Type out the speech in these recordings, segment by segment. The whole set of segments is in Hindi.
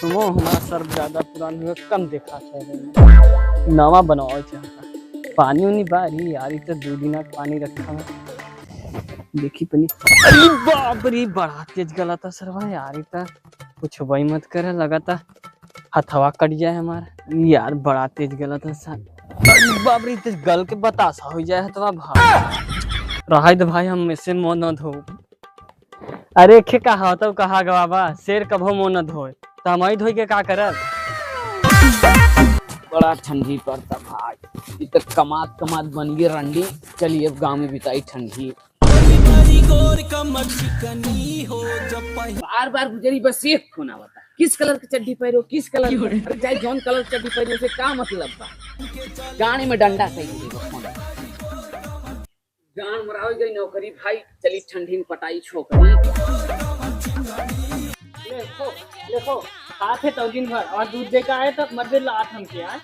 सुनो हमारा सर ज्यादा पुरान हुआ कम देखा है नवा बनाओ चाहता पानी उनी बारी यार तो 2 दिन पानी रखा है देखी पनी अरे बाप रे बड़ा तेज गला था सरवा यार इतना कुछ वही मत करे लगा था हथवा कट जाए हमारा यार बड़ा तेज गला था सर अरे बाप रे तेज गल के बतासा हो जाए हथवा भाई रहा तो भाई हम इससे मुंह न धो अरे खे कहा तो कहा गवाबा शेर कभो मुंह न धोए तो हम धोई के का करब बड़ा ठंडी पड़ता भाई इतना कमात कमात बन गई रंडी चलिए अब गाँव में बिताई ठंडी बार बार गुजरी बस एक फोन आवता किस कलर की चड्डी पहनो किस कलर की चाहे जौन कलर की चड्डी पहनो उसे का मतलब बा गाने में डंडा सही फोन जान मराव गई नौकरी भाई चली ठंडी में पटाई छोकरी देखो हाथ है तो दिन भर और दूध दे का आए तो मर्दे लात हम के यार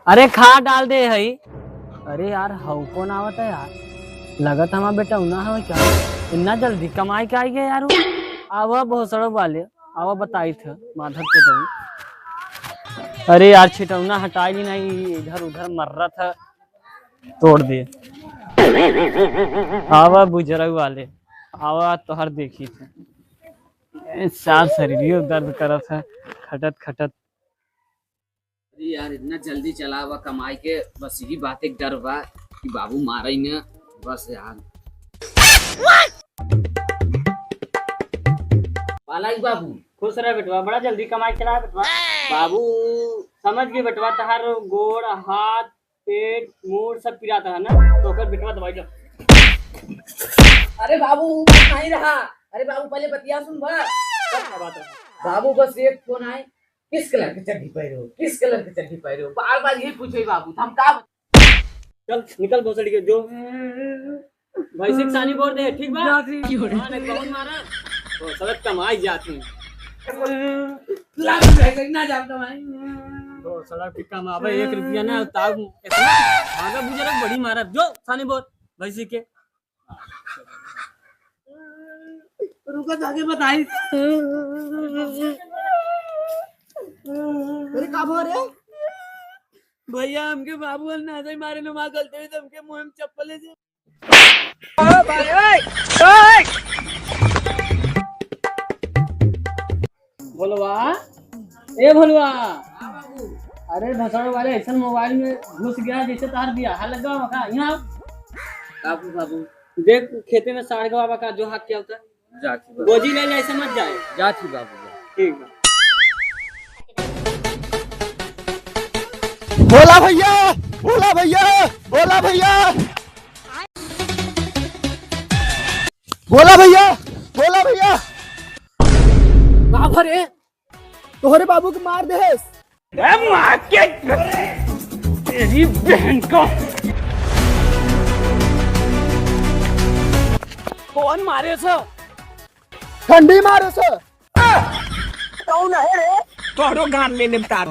अरे खा डाल दे हई अरे यार हाउ कौन आवत है यार लगत हमारा बेटा उना है क्या इतना जल्दी कमाई के आई गए यार आवा बहुत सड़क वाले आवा बताई थे माधव के दो अरे यार छिटौना हटाई भी नहीं इधर उधर मर रहा था तोड़ दे आवा बुजुर्ग वाले आवा तो हर देखी थे सार शरीर दर्द करत है खटत खटत अरे यार इतना जल्दी चला हुआ कमाई के बस यही बात एक डर बा कि बाबू मारा ही ना बस यार पालाई बाबू खुश रहे बेटवा बड़ा जल्दी कमाई चला बेटवा बाबू समझ गए बेटवा तहार गोड़ हाथ पेट मुंह सब पिराता है ना तो कर बेटवा दवाई दो अरे बाबू नहीं रहा अरे बाबू पहले बतिया सुन बाबू बस एक फोन आए किस कलर की चड्डी पहनो किस कलर की चड्डी पहनो बार बार यही पूछे बाबू हम का चल निकल भोसड़ी के जो भाई सिक्स सानी बोल दे ठीक बा कौन मारा तो सड़क कमाई जाती ना जाता भाई तो सड़क की कमावे 1 रुपया ना ताब इतना भागा बुजुर्ग बड़ी मारा जो सानी बोल भैंसी के रुका जाके बताई अरे का भो रे भैया हमके बाबू ना दे मारे नो मा गलते हुए हमके मुंह में चप्पल से ओ भाई ओए बोलवा ए भलवा अरे भसड़ वाले ऐसा मोबाइल में घुस गया जैसे तार दिया हाल लगा का यहां बाबू बाबू देख खेते में साढ़ का बाबा का जो हाथ क्या होता है जाती गोजी ले ले ऐसे मत जाए जाती बाबू ठीक है बोला भैया बोला भैया बोला भैया बोला भैया बोला भैया बाबा रे तोहरे बाबू को मार दे मार के तेरी बहन को कौन मारे सो ठंडी मारे से कौन है रे तोहरो गान में निपटा